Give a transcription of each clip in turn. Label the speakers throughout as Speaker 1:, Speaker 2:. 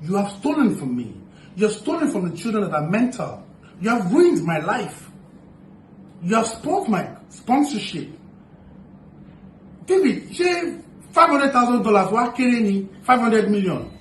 Speaker 1: You have stolen from me. You have stolen from the children that I mentor. You have ruined my life. You have spoiled my sponsorship. David, share $500,000. Why killing 500 million?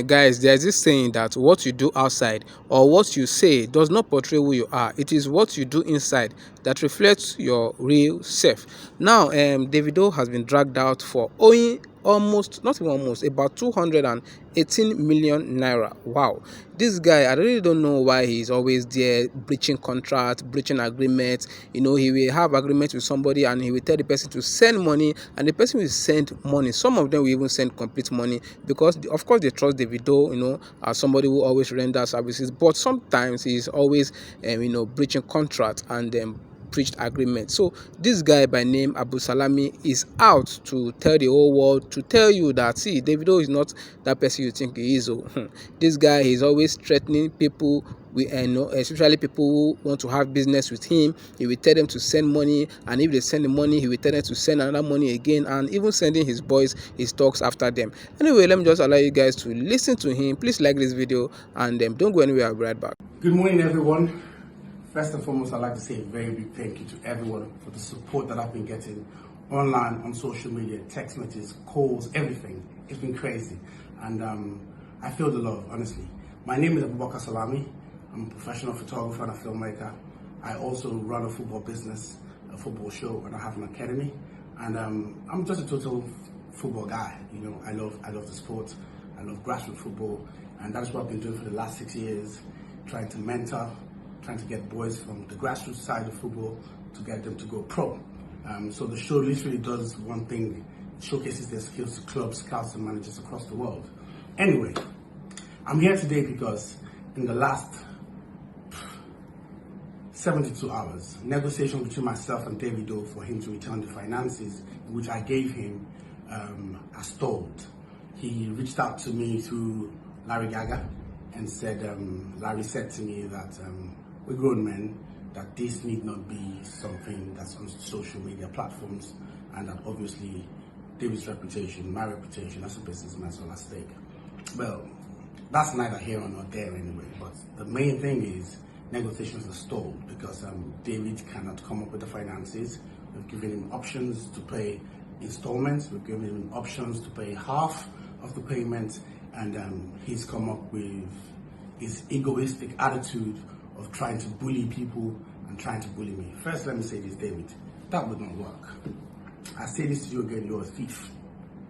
Speaker 2: Guys, there's this saying that what you do outside or what you say does not portray who you are. It is what you do inside that reflects your real self. Now, Davido has been dragged out for owing almost, not even almost, about 218 million naira. Wow, this guy, I really don't know why he's always there breaching contract, breaching agreements. You know, he will have agreement with somebody and he will tell the person to send money, and the person will send money. Some of them will even send complete money because of course they trust Davido, you know, as somebody who always renders services, but sometimes he's always you know, breaching contract and breached agreement. So this guy by name Salami is out to tell the whole world, to tell you that, see, Davido is not that person you think he is. This guy is always threatening people, especially people who want to have business with him. He will tell them to send money, and if they send the money, he will tell them to send another money again, and even sending his boys, his talks after them. Anyway, let me just allow you guys to listen to him. Please like this video and don't go anywhere. I'll be right back.
Speaker 1: Good morning, everyone. First and foremost, I'd like to say a very big thank you to everyone for the support that I've been getting online, on social media, text messages, calls, everything. It's been crazy. And I feel the love, honestly. My name is Salami. I'm a professional photographer and a filmmaker. I also run a football business, a football show, and I have an academy. And I'm just a total football guy. You know, I love the sport. I love grassroots football. And that's what I've been doing for the last 6 years, trying to mentor, trying to get boys from the grassroots side of football to get them to go pro. So the show literally does one thing, showcases their skills to clubs, scouts, and managers across the world. Anyway, I'm here today because in the last 72 hours, negotiation between myself and Davido for him to return the finances, which I gave him, are stalled. He reached out to me through Larry Gaga and said, Larry said to me that we're grown men, that this need not be something that's on social media platforms, and that obviously David's reputation, my reputation as a businessman is all at stake. Well, that's neither here nor there anyway, but the main thing is negotiations are stalled because David cannot come up with the finances. We've given him options to pay installments, we've given him options to pay half of the payment, and he's come up with his egoistic attitude of trying to bully people and trying to bully me. First, let me say this, David, that would not work. I say this to you again, you're a thief.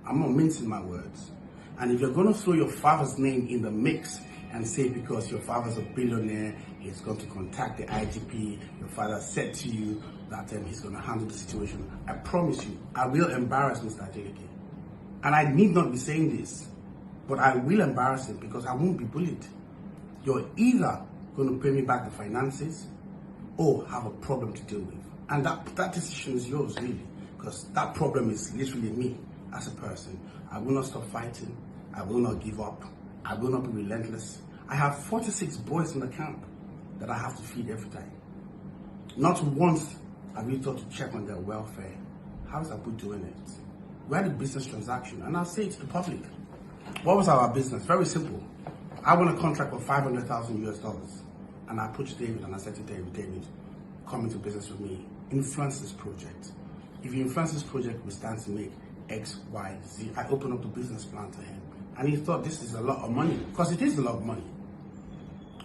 Speaker 1: I'm not mincing my words. And if you're going to throw your father's name in the mix and say because your father's a billionaire, he's going to contact the IGP, your father said to you that he's going to handle the situation, I promise you, I will embarrass Mr. Adeleke. And I need not be saying this, but I will embarrass him because I won't be bullied. You're either going to pay me back the finances or have a problem to deal with. And that decision is yours, really, because that problem is literally me as a person. I will not stop fighting. I will not give up. I will not be relentless. I have 46 boys in the camp that I have to feed every day. Not once have you thought to check on their welfare. How is Abu doing it? We had a business transaction, and I'll say it to the public. What was our business? Very simple. I won a contract for $500,000, and I approached David and I said to David, come into business with me, influence this project. If you influence this project, we stand to make X, Y, Z. I opened up the business plan to him, and he thought this is a lot of money, because it is a lot of money.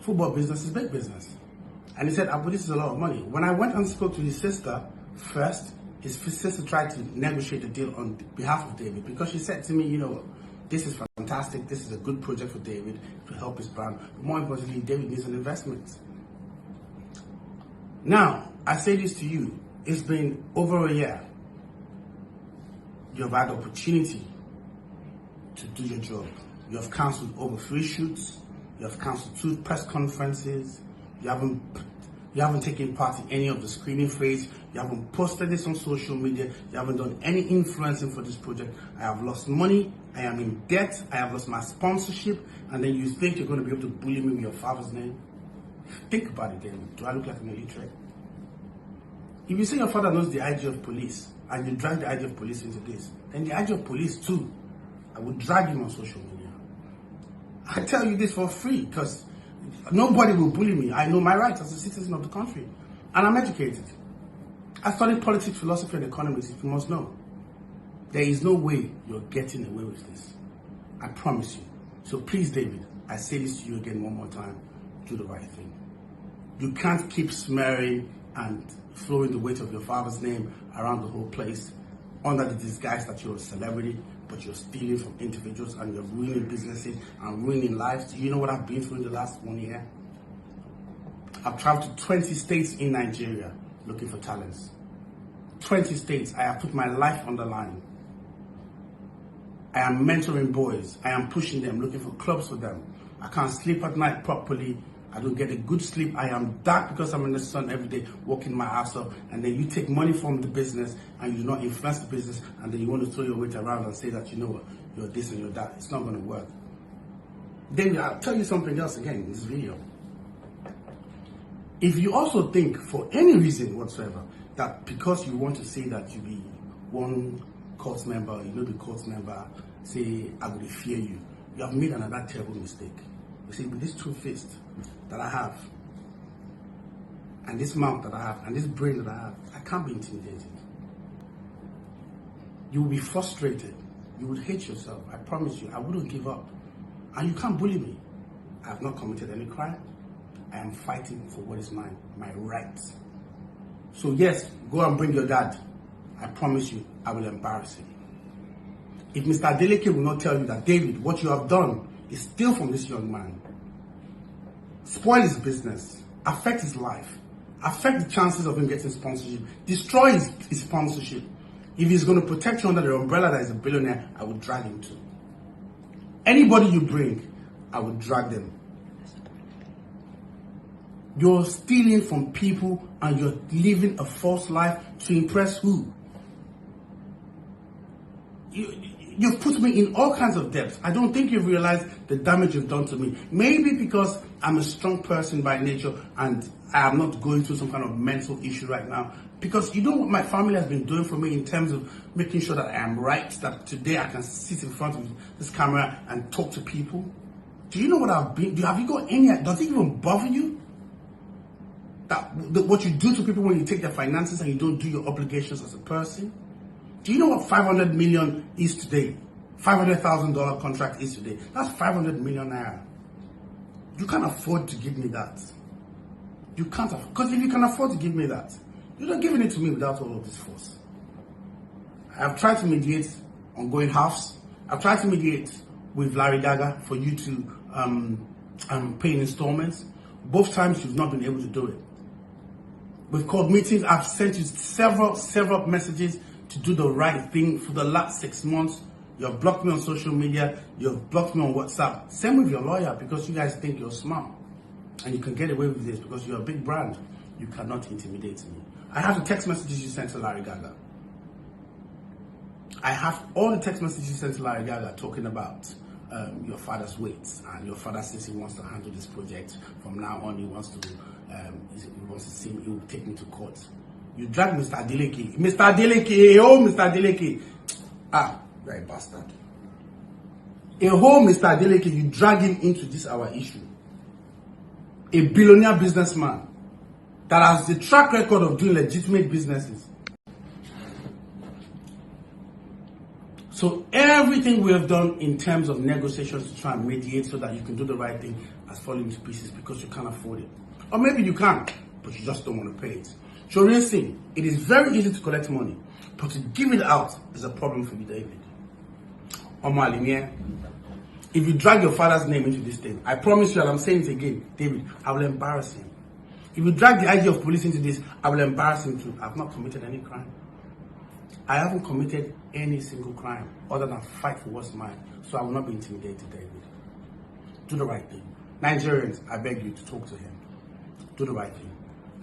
Speaker 1: Football business is big business. And he said, Abu, this is a lot of money. When I went and spoke to his sister first, his sister tried to negotiate the deal on behalf of David, because she said to me, you know, this is fantastic, this is a good project for David to help his brand. But more importantly, David needs an investment. Now, I say this to you, it's been over a year. You've had the opportunity to do your job. You have cancelled over 3 shoots, you have cancelled 2 press conferences, you haven't taken part in any of the screening phase, you haven't posted this on social media, you haven't done any influencing for this project. I have lost money, I am in debt, I have lost my sponsorship, and then you think you're going to be able to bully me with your father's name? Think about it, David. Do I look like an illiterate? If you say your father knows the IG of police, and you drag the IG of police into this, then the IG of police too, I would drag him on social media. I tell you this for free because nobody will bully me. I know my rights as a citizen of the country. And I'm educated. I studied politics, philosophy, and economics, if you must know. There is no way you're getting away with this. I promise you. So please, David, I say this to you again one more time. Do the right thing. You can't keep smearing and throwing the weight of your father's name around the whole place under the disguise that you're a celebrity, but you're stealing from individuals and you're ruining businesses and ruining lives. Do you know what I've been through in the last 1 year? I've traveled to 20 states in Nigeria looking for talents. 20 states. I have put my life on the line. I am mentoring boys. I am pushing them, looking for clubs for them. I can't sleep at night properly. I don't get a good sleep. I am dark because I'm in the sun every day, working my ass off. And then you take money from the business and you do not influence the business, and then you want to throw your weight around and say that, you know what, you're this and you're that. It's not going to work. David, I'll tell you something else again in this video. If you also think for any reason whatsoever that because you want to say that you be one court member, you know the court member, say, I would fear you, you have made another terrible mistake. You see, with this two fists that I have, and this mouth that I have, and this brain that I have, I can't be intimidated. You will be frustrated. You would hate yourself. I promise you, I wouldn't give up. And you can't bully me. I have not committed any crime. I am fighting for what is mine, my rights. So yes, go and bring your dad. I promise you, I will embarrass him. If Mr. Adeleke will not tell you that, David, what you have done is steal from this young man, spoil his business, affect his life, affect the chances of him getting sponsorship, destroy his sponsorship. If he's going to protect you under the umbrella that is a billionaire, I will drag him too. Anybody you bring, I will drag them. You're stealing from people and you're living a false life to impress who? You've put me in all kinds of debts. I don't think you've realized the damage you've done to me. Maybe because I'm a strong person by nature and I am not going through some kind of mental issue right now. Because you know what my family has been doing for me in terms of making sure that I am right, that today I can sit in front of this camera and talk to people. Do you know what I've been? Have you got any? Does it even bother you? What you do to people when you take their finances and you don't do your obligations as a person? Do you know what 500 million is today? $500,000 contract is today. That's 500 million naira. You can't afford to give me that. You can't afford, because if you can afford to give me that, you're not giving it to me without all of this force. I've tried to mediate ongoing halves. I've tried to mediate with Larry Gaga for you to pay in installments. Both times you've not been able to do it. We've called meetings. I've sent you several messages to do the right thing for the last 6 months. You have blocked me on social media. You have blocked me on WhatsApp. Same with your lawyer, because you guys think you're smart and you can get away with this because you're a big brand. You cannot intimidate me. I have the text messages you sent to Larry Gaga. I have all the text messages you sent to Larry Gaga talking about your father's weights, and your father says he wants to handle this project from now on. He wants to see me. He will take me to court. You drag Mr. Adeleke. Mr. Adeleke, oh Mr. Adeleke. Ah, you're a bastard. A whole Mr. Adeleke, you drag him into this our issue. A billionaire businessman that has the track record of doing legitimate businesses. So everything we have done in terms of negotiations to try and mediate so that you can do the right thing has fallen to pieces because you can't afford it. Or maybe you can, but you just don't want to pay it. So real thing, it is very easy to collect money, but to give it out is a problem for you, David. If you drag your father's name into this thing, I promise you, and I'm saying it again, David, I will embarrass him. If you drag the idea of police into this, I will embarrass him too. I've not committed any crime. I haven't committed any single crime other than fight for what's mine. So I will not be intimidated, David. Do the right thing. Nigerians, I beg you to talk to him. Do the right thing.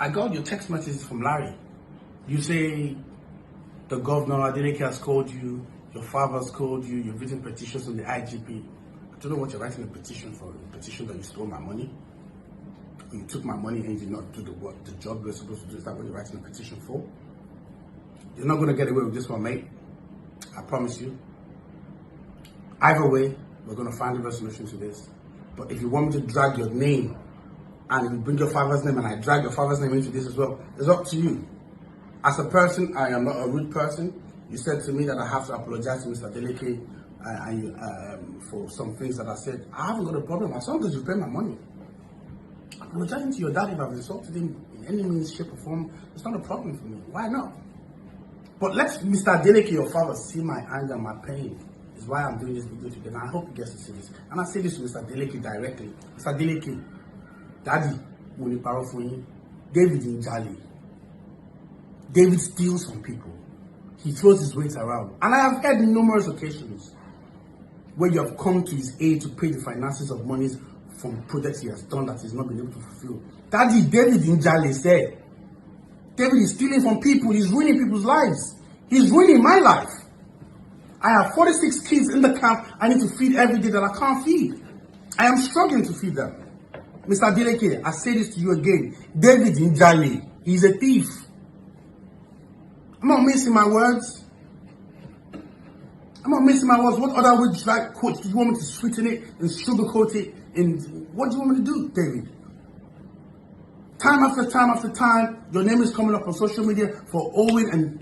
Speaker 1: I got your text messages from Larry. You say the governor Adeleke has called you, your father has called you, you've written petitions on the IGP. I don't know what you're writing a petition for. A petition that you stole my money. You took my money and you did not do the job you're supposed to do. Is that what you're writing a petition for? You're not going to get away with this one, mate. I promise you. Either way, we're going to find a resolution to this. But if you want me to drag your name, and you bring your father's name, and I drag your father's name into this as well, it's up to you. As a person, I am not a rude person. You said to me that I have to apologize to Mr. Deleke for some things that I said. I haven't got a problem as long as you pay my money. Apologizing to your dad if I've insulted him in any means, shape, or form, it's not a problem for me. Why not? But let Mr. Deleke, your father, see my anger, my pain. Is why I'm doing this video today, and I hope he gets to see this. And I say this to Mr. Deleke directly. Mr. Deleke, Daddy, when you borrow for you, David in Jali. David steals from people. He throws his weight around. And I have heard numerous occasions where you have come to his aid to pay the finances of monies from projects he has done that he's not been able to fulfill. Daddy, David in Jali said, David is stealing from people. He's ruining people's lives. He's ruining my life. I have 46 kids in the camp I need to feed every day that I can't feed. I am struggling to feed them. Mr. Deleke, I say this to you again. David Njali, he's a thief. I'm not missing my words. I'm not missing my words. What other words quotes do you want me to sweeten it and sugarcoat it? And what do you want me to do, David? Time after time after time, your name is coming up on social media for Owen, and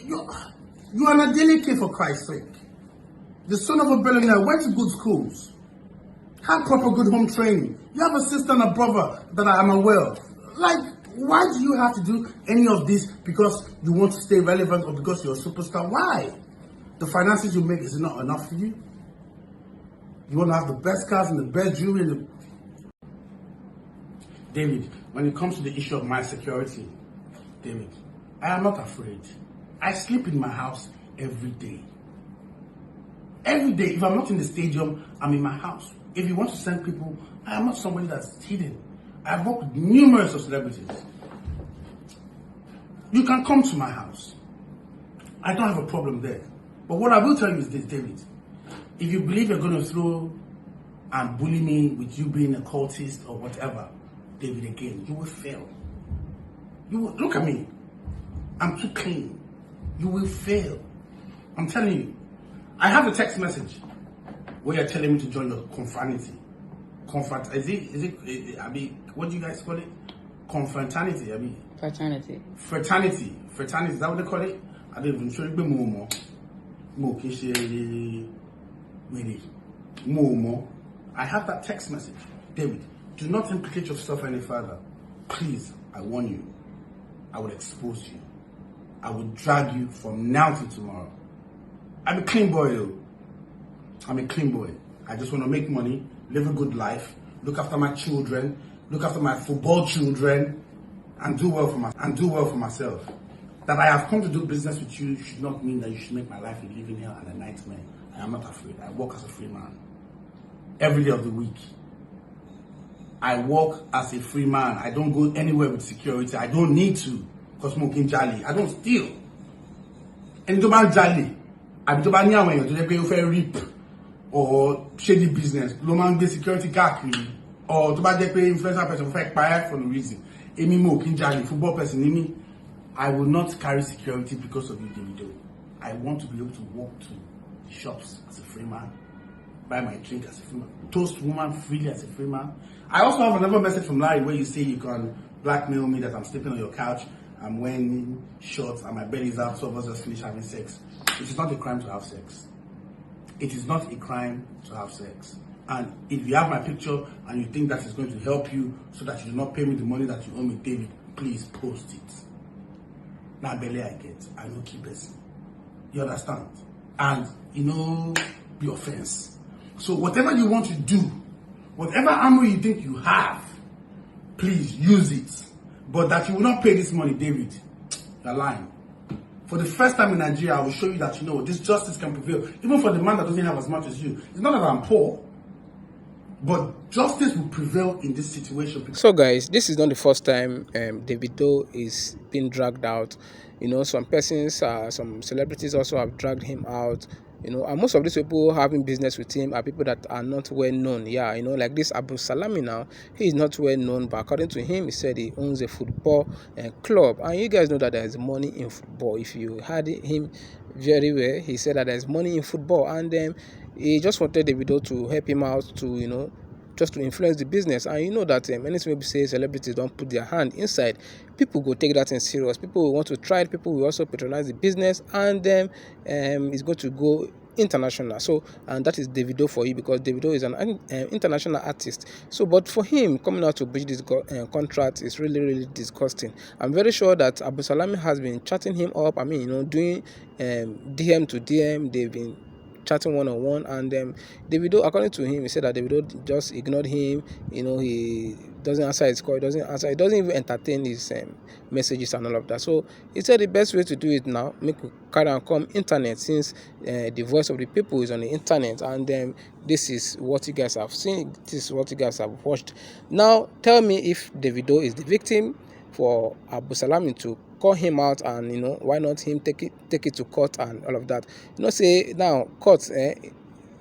Speaker 1: you are not Deleke, for Christ's sake. The son of a billionaire went to good schools, had proper good home training. You have a sister and a brother that I am aware of. Like, why do you have to do any of this because you want to stay relevant or because you're a superstar? Why? The finances you make, is it not enough for you? You want to have the best cars and the best jewelry and the... David, when it comes to the issue of my security, David, I am not afraid. I sleep in my house every day. Every day. If I'm not in the stadium, I'm in my house. If you want to send people, I am not somebody that's hidden. I've worked with numerous of celebrities. You can come to my house. I don't have a problem there. But what I will tell you is this, David. If you believe you're going to throw and bully me with you being a cultist or whatever, David, again, you will fail. You will, look at me. I'm too clean. You will fail. I'm telling you. I have a text message where you're telling me to join your confraternity. I mean, what do you guys call it? Confraternity, I mean.
Speaker 3: Fraternity.
Speaker 1: Fraternity, is that what they call it? I don't even sure. I have that text message. David, do not implicate yourself any further. Please, I warn you. I will expose you. I will drag you from now till tomorrow. I'm a clean boy though. I'm a clean boy. I just want to make money, live a good life, look after my children, look after my football children, and do well for myself. That I have come to do business with you should not mean that you should make my life a living hell and a nightmare. I am not afraid. I work as a free man. Every day of the week. I work as a free man. I don't go anywhere with security. I don't need to. Because smoking jolly. I don't steal. And to buy jolly. I be to buy near when you pay fair rip or shady business. No man get security guard or to buy pay influencer person for expire for no reason. Emi mo kinjali football person emi. I will not carry security because of you, Davido. I want to be able to walk to shops as a free man, buy my drink as a free man, toast woman freely as a free man. I also have another message from Larry where you say you can blackmail me that I'm sleeping on your couch, I'm wearing shorts and my belly is out, so of us just finish having sex. It is not a crime to have sex. It is not a crime to have sex. And if you have my picture and you think that is going to help you so that you do not pay me the money that you owe me, David, please post it. Now belly I get, I no keep person. You understand? And be offense. So whatever you want to do, whatever ammo you think you have, please use it. But that you will not pay this money, David, you're lying. For the first time in Nigeria, I will show you that this justice can prevail. Even for the man that doesn't have as much as you. It's not that I'm poor. But justice will prevail in this situation.
Speaker 2: So guys, this is not the first time Davido is being dragged out. Some persons, some celebrities also have dragged him out. And most of these people having business with him are people that are not well known. Yeah, like this Salami now, he is not well known, but according to him, he said he owns a football club. And you guys know that there is money in football. If you heard him very well, he said that there is money in football, and he just wanted Davido to help him out to just to influence the business. And you know that anything we say celebrities don't put their hand inside, people go take that in serious. People will want to try it. People will also patronize the business, and then it's going to go international. So, and that is Davido for you, because Davido is an international artist. So, but for him coming out to breach this contract is really, really disgusting. I'm very sure that Abu Salami has been chatting him up. I mean, doing DM to DM. They've been chatting one-on-one, and Davido, according to him, he said that Davido just ignored him. He doesn't answer his call, he doesn't even entertain his messages and all of that. So he said the best way to do it now, make carry and come internet, since the voice of the people is on the internet, and this is what you guys have seen, this is what you guys have watched. Now tell me if Davido is the victim for Abu Salami to call him out, and why not him take it to court and all of that. Say now court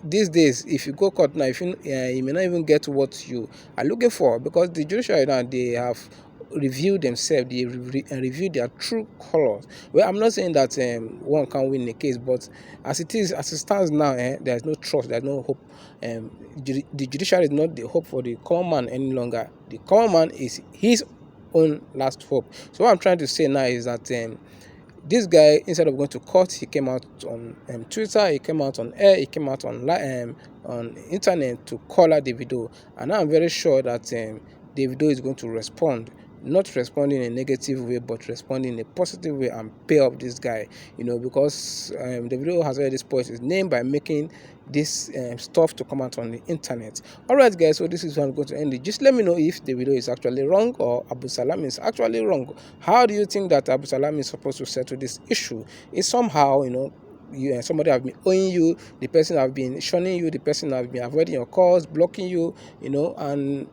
Speaker 2: these days, if you go court now, if you may not even get what you are looking for, because the judiciary now, they have reviewed themselves, they reviewed their true colors. Well, I'm not saying that one can win the case, but as it stands now, there's no trust, there's no hope. The judiciary is not the hope for the common man any longer. The common man is his own last hope. So what I'm trying to say now is that this guy, instead of going to court, he came out on Twitter, he came out on air, he came out on internet to call out Davido. And I'm very sure that Davido is going to respond, not responding in a negative way, but responding in a positive way and pay up this guy, because Davido has already spoiled his name by making this stuff to come out on the internet. Alright guys, so this is how I'm going to end it. Just let me know if Davido is actually wrong or Abu Salami is actually wrong. How do you think that Abu Salami is supposed to settle this issue? Is somehow, somebody have been owing you, the person have been shunning you, the person have been avoiding your calls, blocking you, and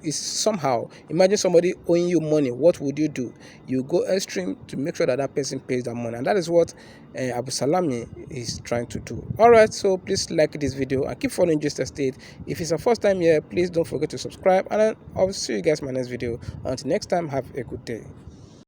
Speaker 2: is somehow, imagine somebody owing you money. What would you do? You go extreme to make sure that that person pays that money, and that is what Abu Salami is trying to do. Alright, so please like this video and keep following Gist Estate. If it's your first time here, please don't forget to subscribe, and I'll see you guys in my next video. Until next time, have a good day.